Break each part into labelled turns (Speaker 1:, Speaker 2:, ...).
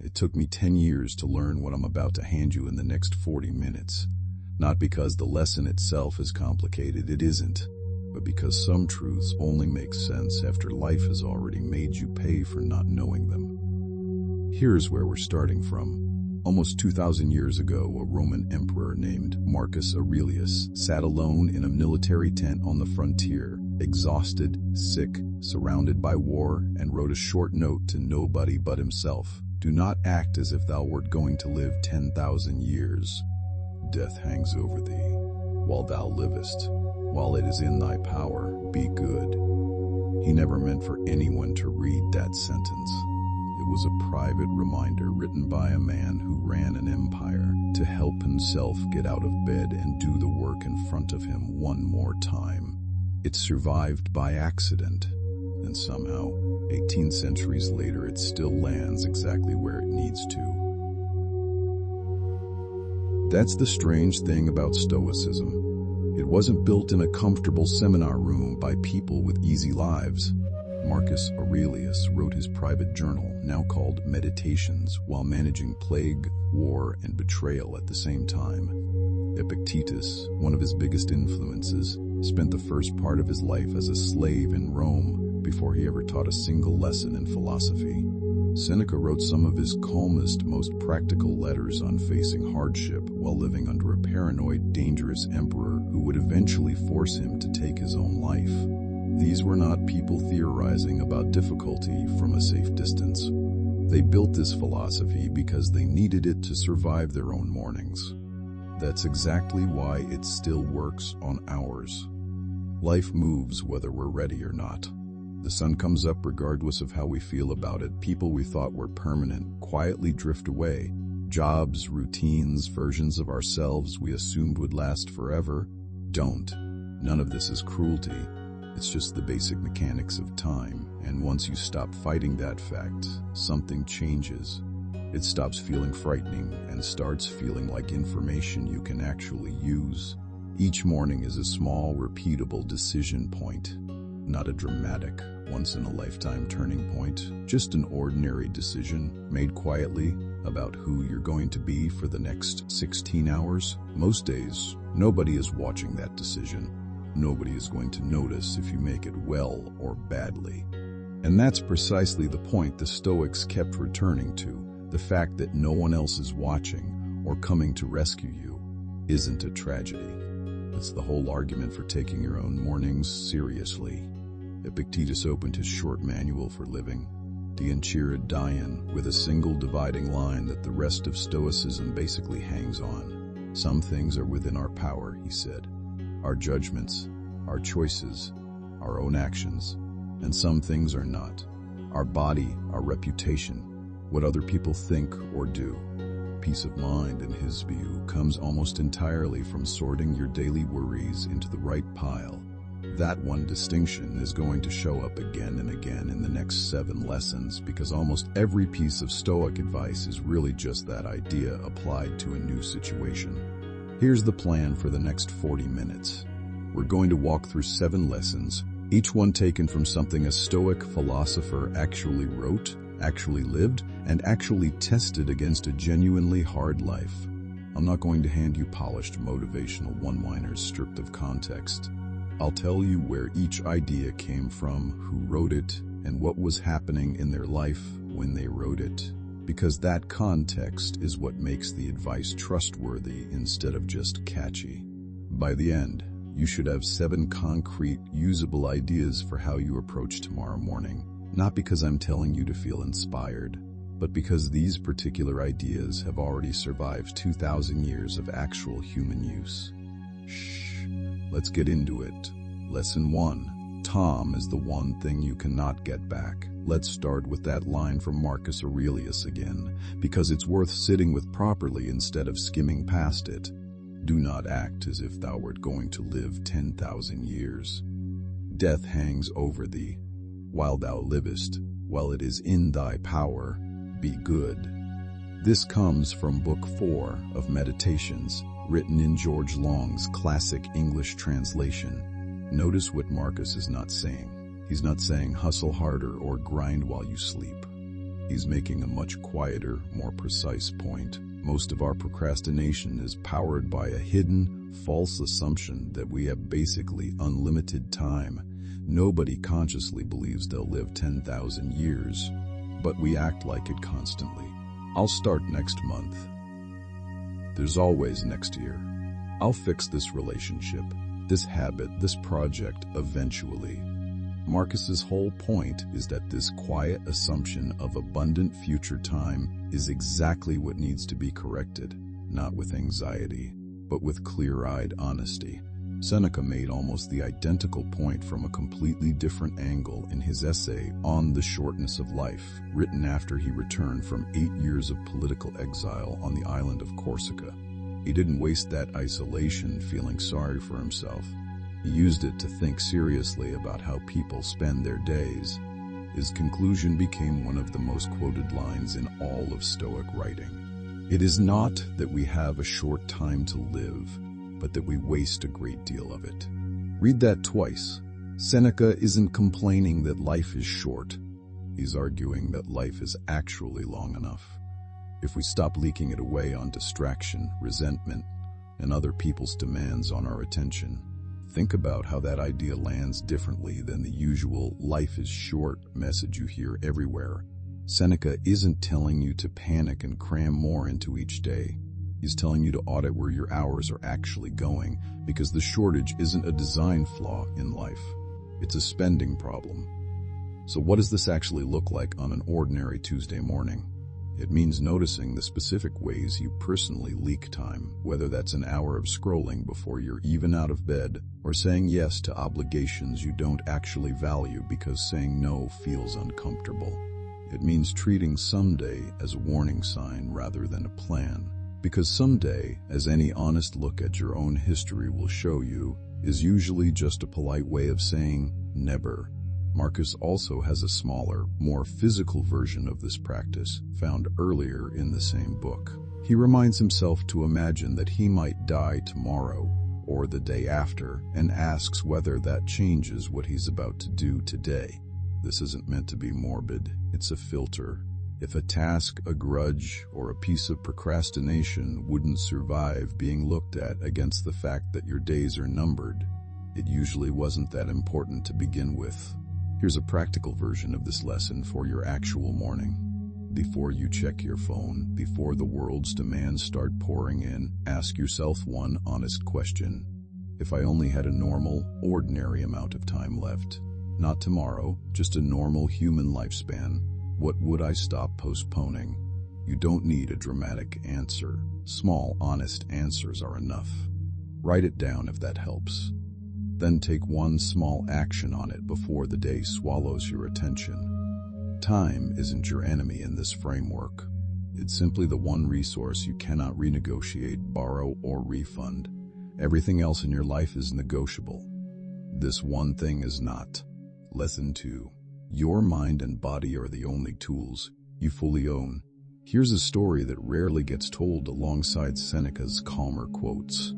Speaker 1: It took me 10 years to learn what I'm about to hand you in the next 40 minutes. Not because the lesson itself is complicated, it isn't, but because some truths only make sense after life has already made you pay for not knowing them. Here's where we're starting from. Almost 2,000 years ago, a Roman emperor named Marcus Aurelius sat alone in a military tent on the frontier, exhausted, sick, surrounded by war, and wrote a short note to nobody but himself. Do not act as if thou wert going to live 10,000 years. Death hangs over thee, while thou livest. While it is in thy power, be good. He never meant for anyone to read that sentence. It was a private reminder written by a man who ran an empire to help himself get out of bed and do the work in front of him one more time. It survived by accident, and somehow, 18 centuries later, it still lands exactly where it needs to. That's the strange thing about Stoicism. It wasn't built in a comfortable seminar room by people with easy lives. Marcus Aurelius wrote his private journal, now called Meditations, while managing plague, war, and betrayal at the same time. Epictetus, one of his biggest influences, spent the first part of his life as a slave in Rome before he ever taught a single lesson in philosophy. Seneca wrote some of his calmest, most practical letters on facing hardship while living under a paranoid, dangerous emperor who would eventually force him to take his own life. These were not people theorizing about difficulty from a safe distance. They built this philosophy because they needed it to survive their own mornings. That's exactly why it still works on ours. Life moves whether we're ready or not. The sun comes up regardless of how we feel about it. People we thought were permanent quietly drift away. Jobs, routines, versions of ourselves we assumed would last forever don't. None of this is cruelty. It's just the basic mechanics of time. And once you stop fighting that fact, something changes. It stops feeling frightening and starts feeling like information you can actually use. Each morning is a small, repeatable decision point. Not a dramatic, once-in-a-lifetime turning point, just an ordinary decision made quietly about who you're going to be for the next 16 hours. Most days, nobody is watching that decision. Nobody is going to notice if you make it well or badly. And that's precisely the point the Stoics kept returning to. The fact that no one else is watching or coming to rescue you isn't a tragedy. It's the whole argument for taking your own mornings seriously. Epictetus opened his short manual for living, De Incira Dian, with a single dividing line that the rest of Stoicism basically hangs on. Some things are within our power, he said. Our judgments, our choices, our own actions, and some things are not. Our body, our reputation, what other people think or do. Peace of mind, in his view, comes almost entirely from sorting your daily worries into the right pile. That one distinction is going to show up again and again in the next 7 lessons because almost every piece of Stoic advice is really just that idea applied to a new situation. Here's the plan for the next 40 minutes. We're going to walk through 7 lessons, each one taken from something a Stoic philosopher actually wrote, actually lived, and actually tested against a genuinely hard life. I'm not going to hand you polished motivational one-liners stripped of context. I'll tell you where each idea came from, who wrote it, and what was happening in their life when they wrote it. Because that context is what makes the advice trustworthy instead of just catchy. By the end, you should have 7 concrete, usable ideas for how you approach tomorrow morning. Not because I'm telling you to feel inspired, but because these particular ideas have already survived 2,000 years of actual human use. Shh. Let's get into it. Lesson 1. Tom is the one thing you cannot get back. Let's start with that line from Marcus Aurelius again, because it's worth sitting with properly instead of skimming past it. Do not act as if thou wert going to live 10,000 years. Death hangs over thee, while thou livest. While it is in thy power, be good. This comes from Book 4 of Meditations, written in George Long's classic English translation. Notice what Marcus is not saying. He's not saying hustle harder or grind while you sleep. He's making a much quieter, more precise point. Most of our procrastination is powered by a hidden, false assumption that we have basically unlimited time. Nobody consciously believes they'll live 10,000 years, but we act like it constantly. I'll start next month. There's always next year. I'll fix this relationship, this habit, this project eventually. Marcus's whole point is that this quiet assumption of abundant future time is exactly what needs to be corrected, not with anxiety, but with clear-eyed honesty. Seneca made almost the identical point from a completely different angle in his essay On the Shortness of Life, written after he returned from 8 years of political exile on the island of Corsica. He didn't waste that isolation feeling sorry for himself. He used it to think seriously about how people spend their days. His conclusion became one of the most quoted lines in all of Stoic writing. It is not that we have a short time to live, but that we waste a great deal of it. Read that twice. Seneca isn't complaining that life is short. He's arguing that life is actually long enough. If we stop leaking it away on distraction, resentment, and other people's demands on our attention, think about how that idea lands differently than the usual life is short message you hear everywhere. Seneca isn't telling you to panic and cram more into each day. He's telling you to audit where your hours are actually going, because the shortage isn't a design flaw in life. It's a spending problem. So what does this actually look like on an ordinary Tuesday morning? It means noticing the specific ways you personally leak time, whether that's an hour of scrolling before you're even out of bed, or saying yes to obligations you don't actually value because saying no feels uncomfortable. It means treating someday as a warning sign rather than a plan, because someday, as any honest look at your own history will show you, is usually just a polite way of saying never. Marcus also has a smaller, more physical version of this practice, found earlier in the same book. He reminds himself to imagine that he might die tomorrow or the day after, and asks whether that changes what he's about to do today. This isn't meant to be morbid, it's a filter. If a task, a grudge, or a piece of procrastination wouldn't survive being looked at against the fact that your days are numbered, it usually wasn't that important to begin with. Here's a practical version of this lesson for your actual morning. Before you check your phone, before the world's demands start pouring in, ask yourself one honest question. If I only had a normal, ordinary amount of time left, not tomorrow, just a normal human lifespan, what would I stop postponing? You don't need a dramatic answer. Small, honest answers are enough. Write it down if that helps. Then take one small action on it before the day swallows your attention. Time isn't your enemy in this framework. It's simply the one resource you cannot renegotiate, borrow, or refund. Everything else in your life is negotiable. This one thing is not. Lesson 2. Your mind and body are the only tools you fully own. Here's a story that rarely gets told alongside Seneca's calmer quotes.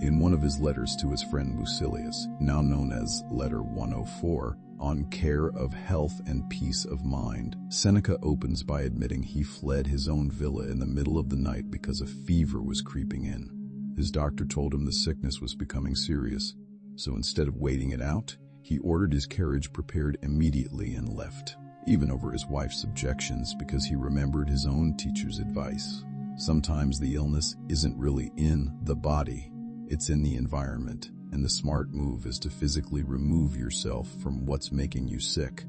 Speaker 1: In one of his letters to his friend Lucilius, now known as Letter 104, on care of health and peace of mind, Seneca opens by admitting he fled his own villa in the middle of the night because a fever was creeping in. His doctor told him the sickness was becoming serious, so instead of waiting it out, he ordered his carriage prepared immediately and left, even over his wife's objections, because he remembered his own teacher's advice. Sometimes the illness isn't really in the body. It's in the environment, and the smart move is to physically remove yourself from what's making you sick.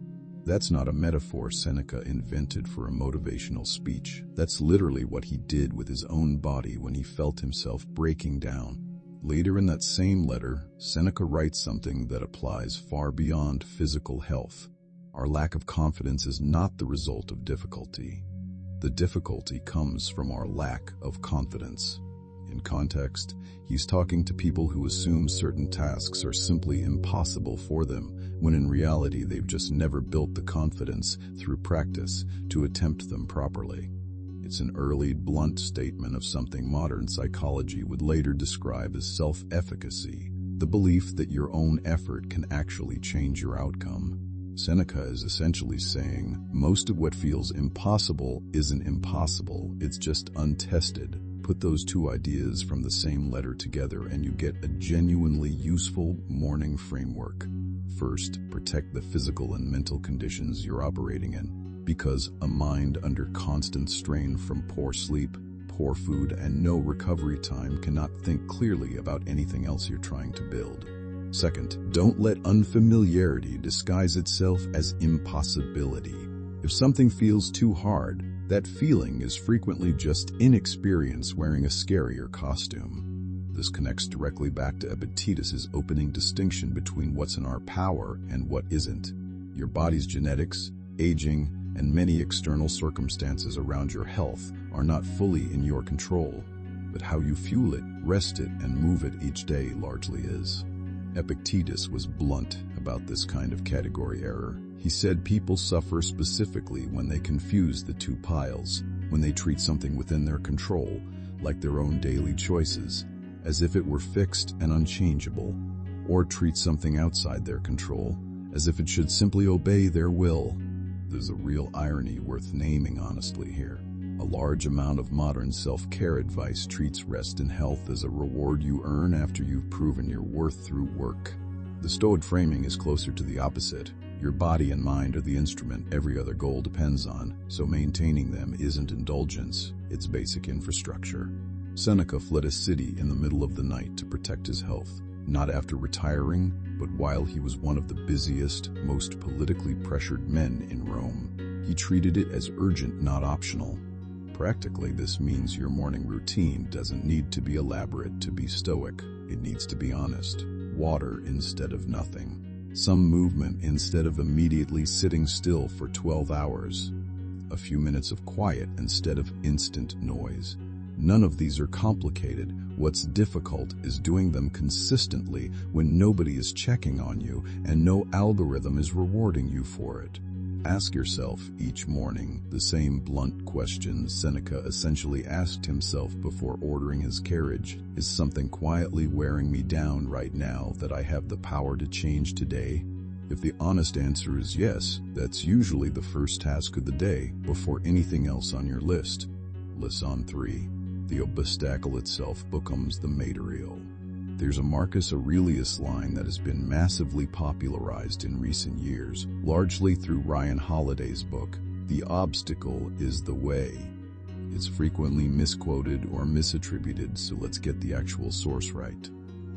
Speaker 1: That's not a metaphor Seneca invented for a motivational speech. That's literally what he did with his own body when he felt himself breaking down. Later in that same letter, Seneca writes something that applies far beyond physical health. Our lack of confidence is not the result of difficulty. The difficulty comes from our lack of confidence. In context, he's talking to people who assume certain tasks are simply impossible for them, when in reality they've just never built the confidence through practice to attempt them properly. It's an early, blunt statement of something modern psychology would later describe as self-efficacy, the belief that your own effort can actually change your outcome. Seneca is essentially saying, most of what feels impossible isn't impossible, it's just untested. Put those two ideas from the same letter together and you get a genuinely useful morning framework. First, protect the physical and mental conditions you're operating in, because a mind under constant strain from poor sleep, poor food, and no recovery time cannot think clearly about anything else you're trying to build. Second, don't let unfamiliarity disguise itself as impossibility. If something feels too hard, that feeling is frequently just inexperience wearing a scarier costume. This connects directly back to Epictetus's opening distinction between what's in our power and what isn't. Your body's genetics, aging, and many external circumstances around your health are not fully in your control, but how you fuel it, rest it, and move it each day largely is. Epictetus was blunt about this kind of category error. He said people suffer specifically when they confuse the two piles, when they treat something within their control, like their own daily choices, as if it were fixed and unchangeable, or treat something outside their control, as if it should simply obey their will. There's a real irony worth naming honestly here. A large amount of modern self-care advice treats rest and health as a reward you earn after you've proven your worth through work. The Stoic framing is closer to the opposite. Your body and mind are the instrument every other goal depends on, so maintaining them isn't indulgence, it's basic infrastructure. Seneca fled a city in the middle of the night to protect his health, not after retiring, but while he was one of the busiest, most politically pressured men in Rome. He treated it as urgent, not optional. Practically, this means your morning routine doesn't need to be elaborate to be stoic. It needs to be honest. Water instead of nothing. Some movement instead of immediately sitting still for 12 hours. A few minutes of quiet instead of instant noise. None of these are complicated. What's difficult is doing them consistently when nobody is checking on you and no algorithm is rewarding you for it. Ask yourself each morning the same blunt questions Seneca essentially asked himself before ordering his carriage. Is something quietly wearing me down right now that I have the power to change today? If the honest answer is yes, that's usually the first task of the day before anything else on your list. Lesson 3. The obstacle itself becomes the material. There's a Marcus Aurelius line that has been massively popularized in recent years, largely through Ryan Holiday's book, The Obstacle is the Way. It's frequently misquoted or misattributed, so let's get the actual source right.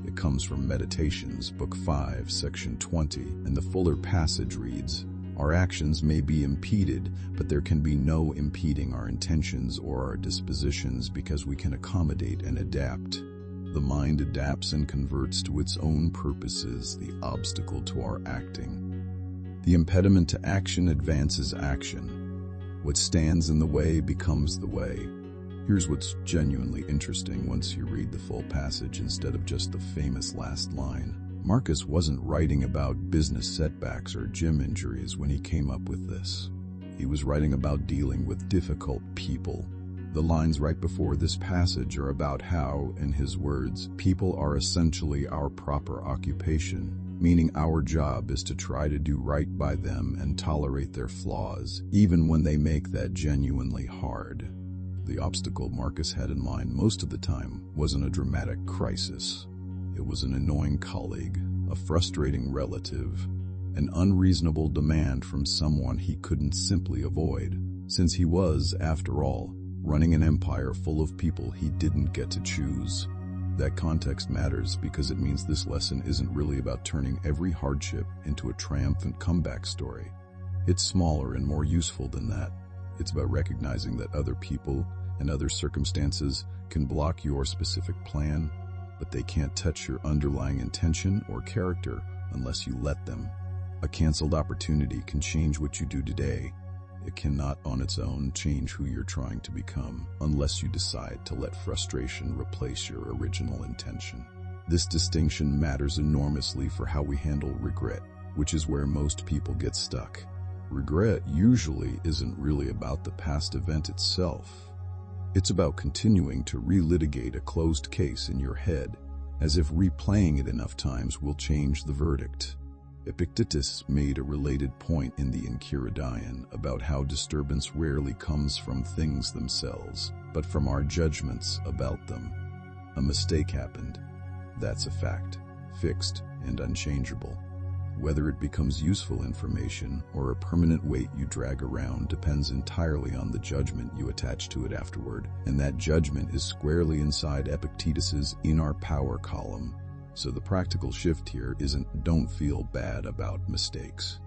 Speaker 1: It comes from Meditations, Book 5, Section 20, and the fuller passage reads, "Our actions may be impeded, but there can be no impeding our intentions or our dispositions because we can accommodate and adapt. The mind adapts and converts to its own purposes the obstacle to our acting. The impediment to action advances action. What stands in the way becomes the way." Here's what's genuinely interesting once you read the full passage instead of just the famous last line. Marcus wasn't writing about business setbacks or gym injuries when he came up with this. He was writing about dealing with difficult people. The lines right before this passage are about how, in his words, people are essentially our proper occupation, meaning our job is to try to do right by them and tolerate their flaws, even when they make that genuinely hard. The obstacle Marcus had in mind most of the time wasn't a dramatic crisis. It was an annoying colleague, a frustrating relative, an unreasonable demand from someone he couldn't simply avoid, since he was, after all, running an empire full of people he didn't get to choose. That context matters because it means this lesson isn't really about turning every hardship into a triumphant comeback story. It's smaller and more useful than that. It's about recognizing that other people and other circumstances can block your specific plan, but they can't touch your underlying intention or character unless you let them. A canceled opportunity can change what you do today. It cannot on its own change who you're trying to become unless you decide to let frustration replace your original intention. This distinction matters enormously for how we handle regret, which is where most people get stuck. Regret usually isn't really about the past event itself. It's about continuing to relitigate a closed case in your head, as if replaying it enough times will change the verdict. Epictetus made a related point in the Enchiridion about how disturbance rarely comes from things themselves, but from our judgments about them. A mistake happened. That's a fact, fixed and unchangeable. Whether it becomes useful information or a permanent weight you drag around depends entirely on the judgment you attach to it afterward, and that judgment is squarely inside Epictetus's In Our Power column. So the practical shift here isn't don't feel bad about mistakes.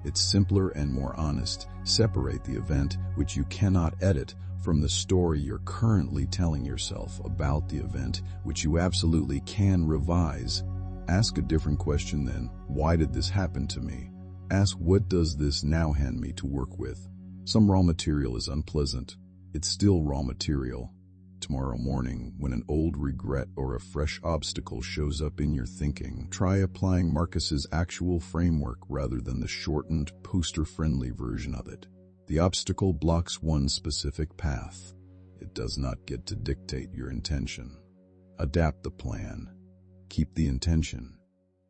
Speaker 1: It's simpler and more honest. Separate the event, which you cannot edit, from the story you're currently telling yourself about the event, which you absolutely can revise. Ask a different question then. Why did this happen to me? Ask, what does this now hand me to work with? Some raw material is unpleasant. It's still raw material. Tomorrow morning, when an old regret or a fresh obstacle shows up in your thinking, try applying Marcus's actual framework rather than the shortened, poster-friendly version of it. The obstacle blocks one specific path. It does not get to dictate your intention. Adapt the plan. Keep the intention.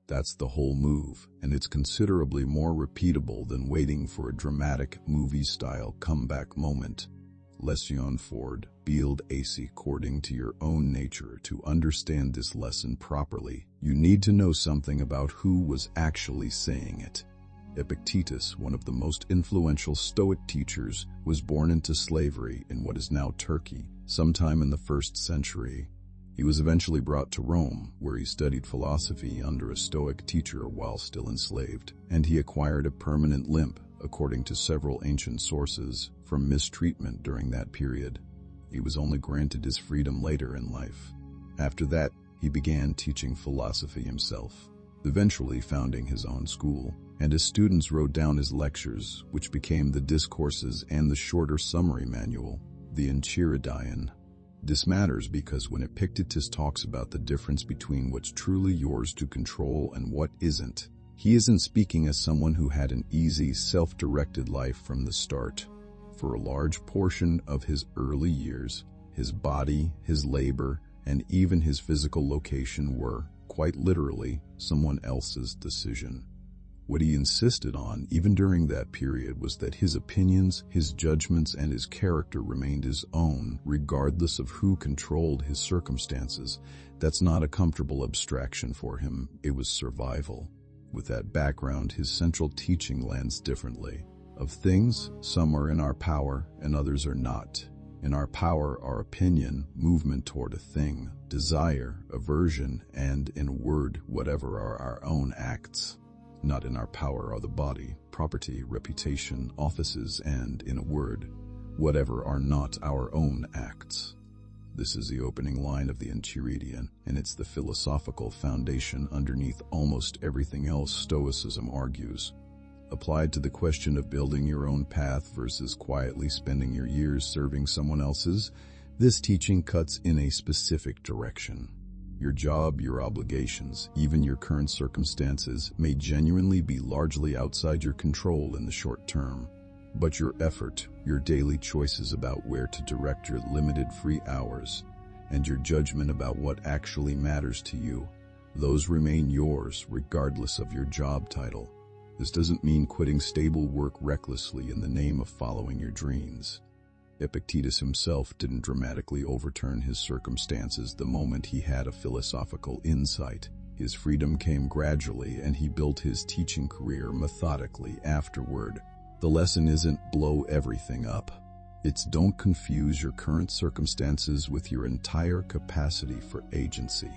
Speaker 1: That's the whole move, and it's considerably more repeatable than waiting for a dramatic movie-style comeback moment. Lesson Ford, build AC according to your own nature. To understand this lesson properly, you need to know something about who was actually saying it. Epictetus, one of the most influential Stoic teachers, was born into slavery in what is now Turkey, sometime in the 1st century. He was eventually brought to Rome, where he studied philosophy under a Stoic teacher while still enslaved, and he acquired a permanent limp, according to several ancient sources, from mistreatment during that period. He was only granted his freedom later in life. After that, he began teaching philosophy himself, eventually founding his own school, and his students wrote down his lectures, which became the discourses and the shorter summary manual, the Enchiridion. This matters because when Epictetus talks about the difference between what's truly yours to control and what isn't, he isn't speaking as someone who had an easy, self-directed life from the start. For a large portion of his early years, his body, his labor, and even his physical location were, quite literally, someone else's decision. What he insisted on, even during that period, was that his opinions, his judgments, and his character remained his own, regardless of who controlled his circumstances. That's not a comfortable abstraction for him. It was survival. With that background, his central teaching lands differently. Of things, some are in our power and others are not. In our power are opinion, movement toward a thing, desire, aversion, and, in a word, whatever are our own acts. Not in our power are the body, property, reputation, offices, and, in a word, whatever are not our own acts. This is the opening line of the Enchiridion, and it's the philosophical foundation underneath almost everything else Stoicism argues. Applied to the question of building your own path versus quietly spending your years serving someone else's, this teaching cuts in a specific direction. Your job, your obligations, even your current circumstances may genuinely be largely outside your control in the short term. But your effort, your daily choices about where to direct your limited free hours, and your judgment about what actually matters to you, those remain yours regardless of your job title. This doesn't mean quitting stable work recklessly in the name of following your dreams. Epictetus himself didn't dramatically overturn his circumstances the moment he had a philosophical insight. His freedom came gradually, and he built his teaching career methodically afterward. The lesson isn't blow everything up. It's don't confuse your current circumstances with your entire capacity for agency.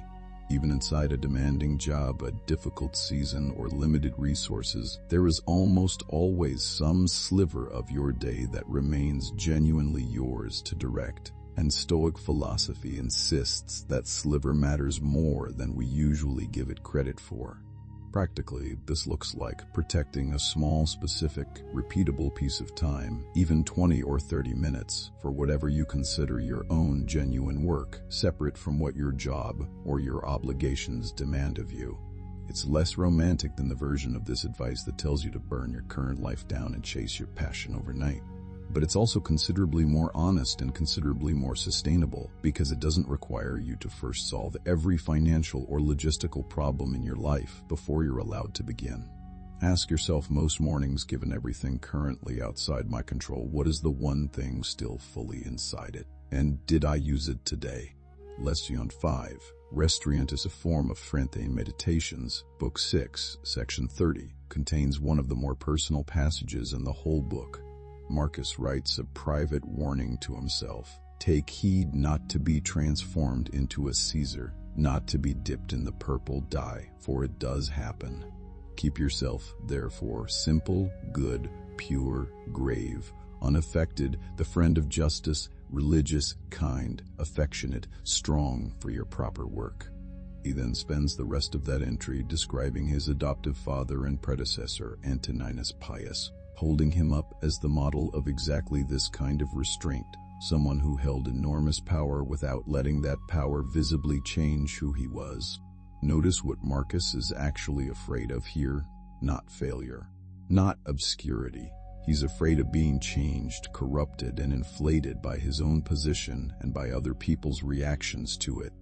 Speaker 1: Even inside a demanding job, a difficult season, or limited resources, there is almost always some sliver of your day that remains genuinely yours to direct. And Stoic philosophy insists that sliver matters more than we usually give it credit for. Practically, this looks like protecting a small, specific, repeatable piece of time, even 20 or 30 minutes, for whatever you consider your own genuine work, separate from what your job or your obligations demand of you. It's less romantic than the version of this advice that tells you to burn your current life down and chase your passion overnight. But it's also considerably more honest and considerably more sustainable, because it doesn't require you to first solve every financial or logistical problem in your life before you're allowed to begin. Ask yourself most mornings, given everything currently outside my control, what is the one thing still fully inside it? And did I use it today? Lesson 5. Restriant is a form of Frenthian Meditations, Book 6, Section 30, contains one of the more personal passages in the whole book. Marcus writes a private warning to himself. Take heed not to be transformed into a Caesar, not to be dipped in the purple dye, for it does happen. Keep yourself, therefore, simple, good, pure, grave, unaffected, the friend of justice, religious, kind, affectionate, strong for your proper work. He then spends the rest of that entry describing his adoptive father and predecessor, Antoninus Pius, holding him up as the model of exactly this kind of restraint, someone who held enormous power without letting that power visibly change who he was. Notice what Marcus is actually afraid of here: not failure, not obscurity. He's afraid of being changed, corrupted, and inflated by his own position and by other people's reactions to it.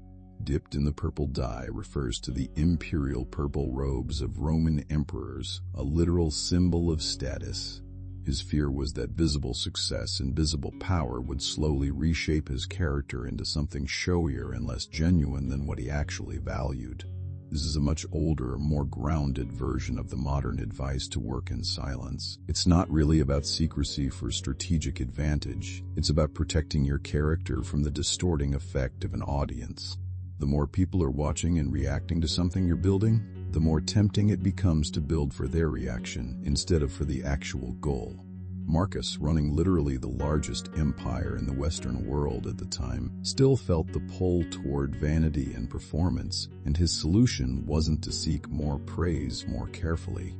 Speaker 1: Dipped in the purple dye refers to the imperial purple robes of Roman emperors, a literal symbol of status. His fear was that visible success and visible power would slowly reshape his character into something showier and less genuine than what he actually valued. This is a much older, more grounded version of the modern advice to work in silence. It's not really about secrecy for strategic advantage. It's about protecting your character from the distorting effect of an audience. The more people are watching and reacting to something you're building, the more tempting it becomes to build for their reaction instead of for the actual goal. Marcus, running literally the largest empire in the Western world at the time, still felt the pull toward vanity and performance, and his solution wasn't to seek more praise more carefully.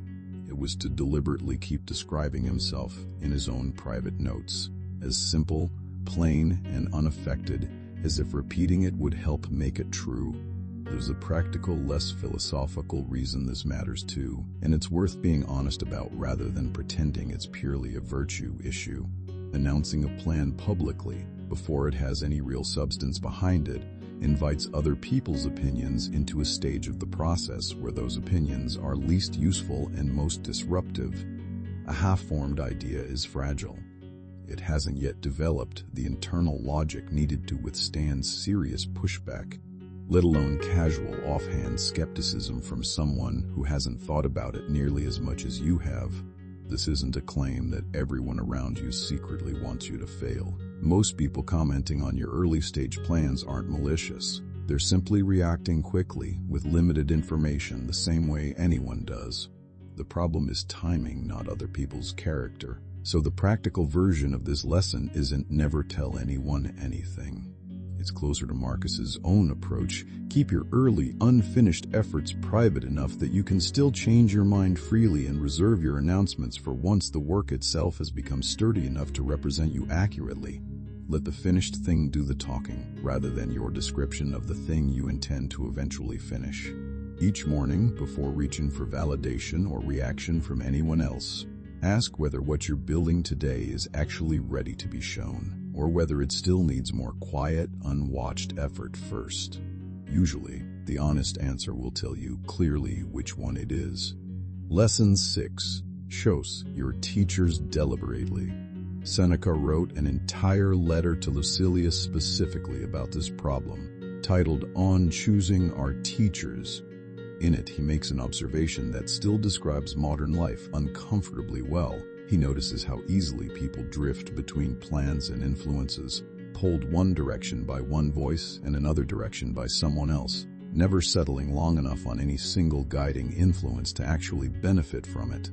Speaker 1: It was to deliberately keep describing himself in his own private notes, as simple, plain, and unaffected, as if repeating it would help make it true. There's a practical, less philosophical reason this matters too, and it's worth being honest about rather than pretending it's purely a virtue issue. Announcing a plan publicly, before it has any real substance behind it, invites other people's opinions into a stage of the process where those opinions are least useful and most disruptive. A half-formed idea is fragile. It hasn't yet developed the internal logic needed to withstand serious pushback, let alone casual offhand skepticism from someone who hasn't thought about it nearly as much as you have. This isn't a claim that everyone around you secretly wants you to fail. Most people commenting on your early stage plans aren't malicious. They're simply reacting quickly with limited information the same way anyone does. The problem is timing, not other people's character. So the practical version of this lesson isn't never tell anyone anything. It's closer to Marcus's own approach. Keep your early, unfinished efforts private enough that you can still change your mind freely and reserve your announcements for once the work itself has become sturdy enough to represent you accurately. Let the finished thing do the talking, rather than your description of the thing you intend to eventually finish. Each morning, before reaching for validation or reaction from anyone else, ask whether what you're building today is actually ready to be shown, or whether it still needs more quiet, unwatched effort first. Usually, the honest answer will tell you clearly which one it is. Lesson 6. Choose your teachers deliberately. Seneca wrote an entire letter to Lucilius specifically about this problem, titled On Choosing Our Teachers. In it, he makes an observation that still describes modern life uncomfortably well. He notices how easily people drift between plans and influences, pulled one direction by one voice and another direction by someone else, never settling long enough on any single guiding influence to actually benefit from it.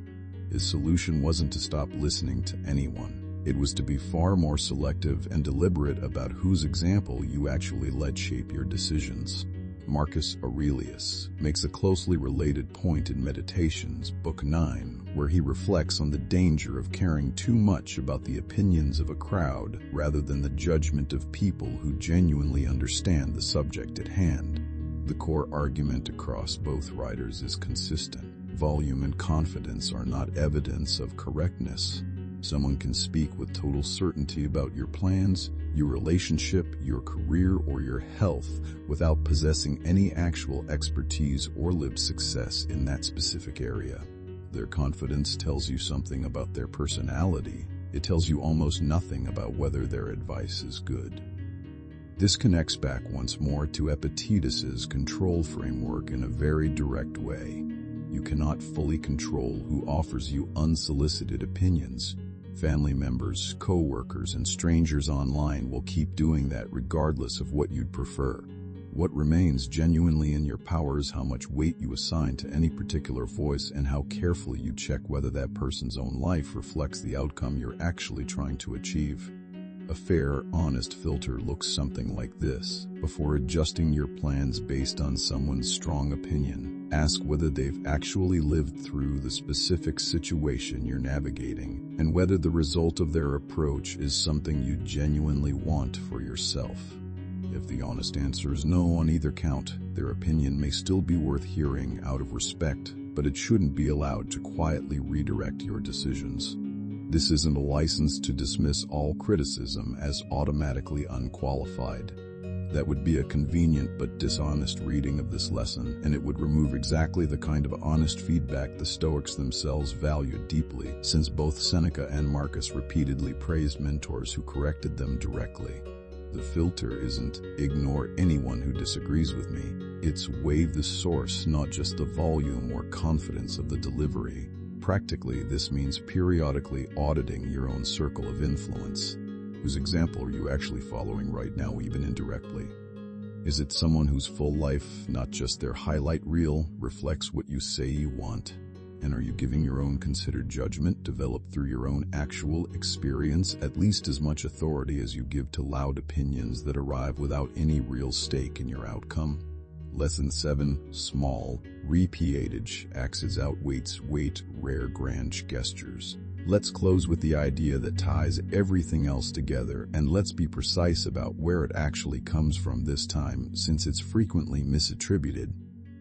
Speaker 1: His solution wasn't to stop listening to anyone. It was to be far more selective and deliberate about whose example you actually let shape your decisions. Marcus Aurelius makes a closely related point in Meditations, Book 9, where he reflects on the danger of caring too much about the opinions of a crowd rather than the judgment of people who genuinely understand the subject at hand. The core argument across both writers is consistent. Volume and confidence are not evidence of correctness. Someone can speak with total certainty about your plans, your relationship, your career, or your health without possessing any actual expertise or lived success in that specific area. Their confidence tells you something about their personality. It tells you almost nothing about whether their advice is good. This connects back once more to Epictetus's control framework in a very direct way. You cannot fully control who offers you unsolicited opinions. Family members, co-workers, and strangers online will keep doing that regardless of what you'd prefer. What remains genuinely in your power is how much weight you assign to any particular voice and how carefully you check whether that person's own life reflects the outcome you're actually trying to achieve. A fair, honest filter looks something like this. Before adjusting your plans based on someone's strong opinion, ask whether they've actually lived through the specific situation you're navigating, and whether the result of their approach is something you genuinely want for yourself. If the honest answer is no on either count, their opinion may still be worth hearing out of respect, but it shouldn't be allowed to quietly redirect your decisions. This isn't a license to dismiss all criticism as automatically unqualified. That would be a convenient but dishonest reading of this lesson, and it would remove exactly the kind of honest feedback the Stoics themselves valued deeply, since both Seneca and Marcus repeatedly praised mentors who corrected them directly. The filter isn't ignore anyone who disagrees with me. It's weigh the source, not just the volume or confidence of the delivery. Practically, this means periodically auditing your own circle of influence. Whose example are you actually following right now, even indirectly? Is it someone whose full life, not just their highlight reel, reflects what you say you want? And are you giving your own considered judgment, developed through your own actual experience, at least as much authority as you give to loud opinions that arrive without any real stake in your outcome? Lesson 7. Small, repeatage axes outweights weight, rare grand gestures. Let's close with the idea that ties everything else together, and let's be precise about where it actually comes from this time, since it's frequently misattributed.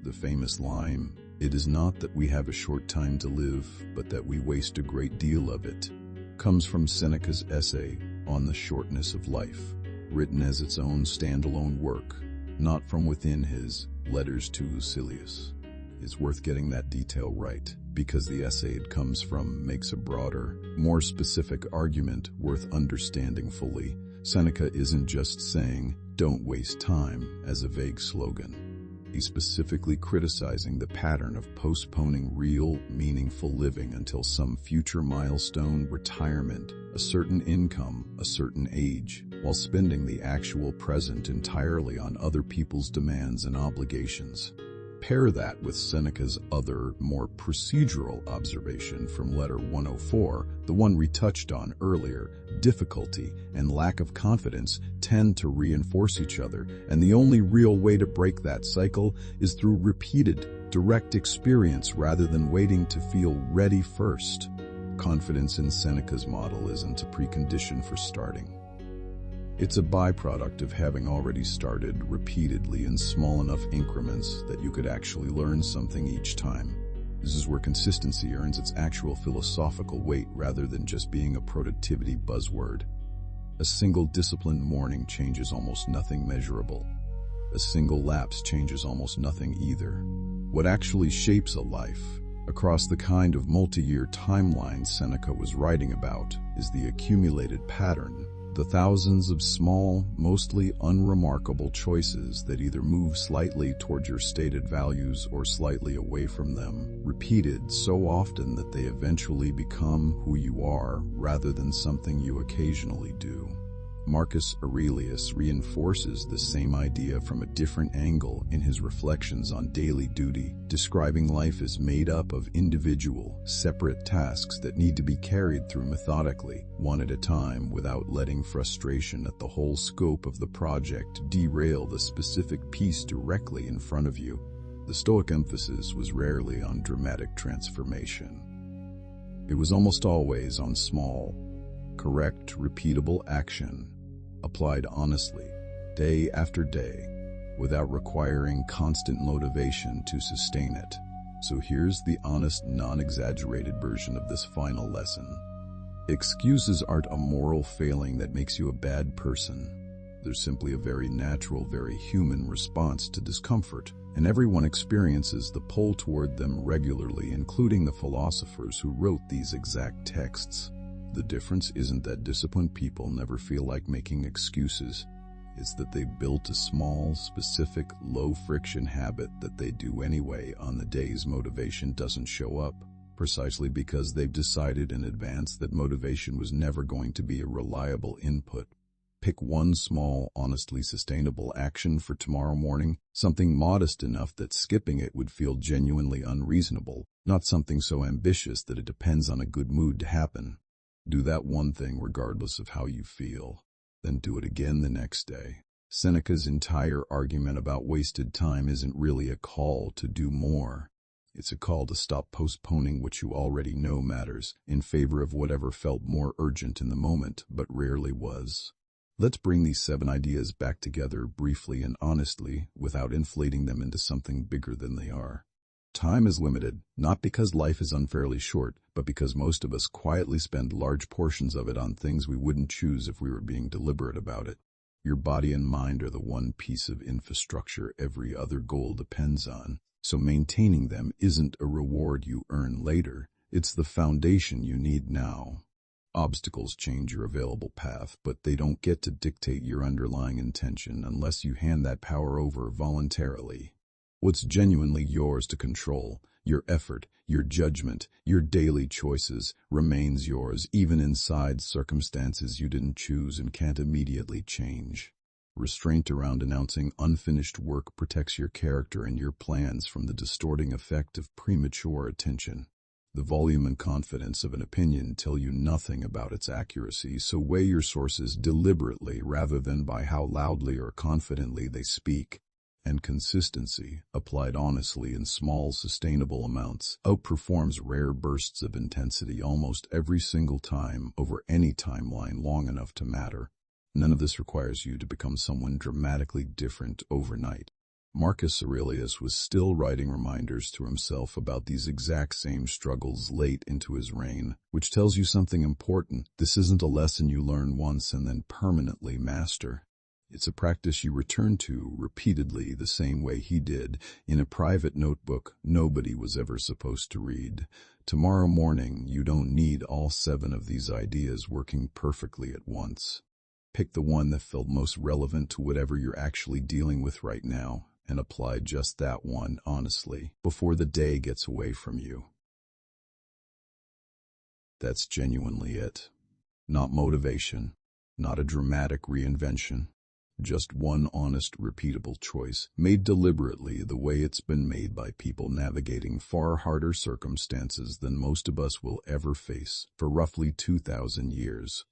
Speaker 1: The famous line, "It is not that we have a short time to live, but that we waste a great deal of it," comes from Seneca's essay on the shortness of life, written as its own standalone work, not from within his Letters to Lucilius. It's worth getting that detail right, because the essay it comes from makes a broader, more specific argument worth understanding fully. Seneca isn't just saying, "Don't waste time," as a vague slogan. He's specifically criticizing the pattern of postponing real, meaningful living until some future milestone, retirement, a certain income, a certain age, while spending the actual present entirely on other people's demands and obligations. Pair that with Seneca's other, more procedural observation from Letter 104, the one we touched on earlier. Difficulty and lack of confidence tend to reinforce each other, and the only real way to break that cycle is through repeated, direct experience rather than waiting to feel ready first. Confidence in Seneca's model isn't a precondition for starting. It's a byproduct of having already started repeatedly in small enough increments that you could actually learn something each time. This is where consistency earns its actual philosophical weight rather than just being a productivity buzzword. A single disciplined morning changes almost nothing measurable. A single lapse changes almost nothing either. What actually shapes a life, across the kind of multi-year timeline Seneca was writing about, is the accumulated pattern. The thousands of small, mostly unremarkable choices that either move slightly towards your stated values or slightly away from them, repeated so often that they eventually become who you are rather than something you occasionally do. Marcus Aurelius reinforces the same idea from a different angle in his reflections on daily duty, describing life as made up of individual, separate tasks that need to be carried through methodically, one at a time, without letting frustration at the whole scope of the project derail the specific piece directly in front of you. The Stoic emphasis was rarely on dramatic transformation. It was almost always on small, correct, repeatable action, applied honestly, day after day, without requiring constant motivation to sustain it. So here's the honest, non-exaggerated version of this final lesson. Excuses aren't a moral failing that makes you a bad person. They're simply a very natural, very human response to discomfort, and everyone experiences the pull toward them regularly, including the philosophers who wrote these exact texts. The difference isn't that disciplined people never feel like making excuses. It's that they've built a small, specific, low-friction habit that they do anyway on the days motivation doesn't show up, precisely because they've decided in advance that motivation was never going to be a reliable input. Pick one small, honestly sustainable action for tomorrow morning, something modest enough that skipping it would feel genuinely unreasonable, not something so ambitious that it depends on a good mood to happen. Do that one thing regardless of how you feel. Then do it again the next day. Seneca's entire argument about wasted time isn't really a call to do more. It's a call to stop postponing what you already know matters in favor of whatever felt more urgent in the moment, but rarely was. Let's bring these 7 ideas back together briefly and honestly without inflating them into something bigger than they are. Time is limited, not because life is unfairly short, but because most of us quietly spend large portions of it on things we wouldn't choose if we were being deliberate about it. Your body and mind are the one piece of infrastructure every other goal depends on, so maintaining them isn't a reward you earn later, it's the foundation you need now. Obstacles change your available path, but they don't get to dictate your underlying intention unless you hand that power over voluntarily. What's genuinely yours to control, your effort, your judgment, your daily choices, remains yours even inside circumstances you didn't choose and can't immediately change. Restraint around announcing unfinished work protects your character and your plans from the distorting effect of premature attention. The volume and confidence of an opinion tell you nothing about its accuracy, so weigh your sources deliberately rather than by how loudly or confidently they speak. And consistency, applied honestly in small, sustainable amounts, outperforms rare bursts of intensity almost every single time over any timeline long enough to matter. None of this requires you to become someone dramatically different overnight. Marcus Aurelius was still writing reminders to himself about these exact same struggles late into his reign, which tells you something important. This isn't a lesson you learn once and then permanently master. It's a practice you return to repeatedly the same way he did, in a private notebook nobody was ever supposed to read. Tomorrow morning, you don't need all 7 of these ideas working perfectly at once. Pick the one that felt most relevant to whatever you're actually dealing with right now, and apply just that one honestly before the day gets away from you. That's genuinely it. Not motivation, not a dramatic reinvention, just one honest, repeatable choice, made deliberately the way it's been made by people navigating far harder circumstances than most of us will ever face for roughly 2,000 years.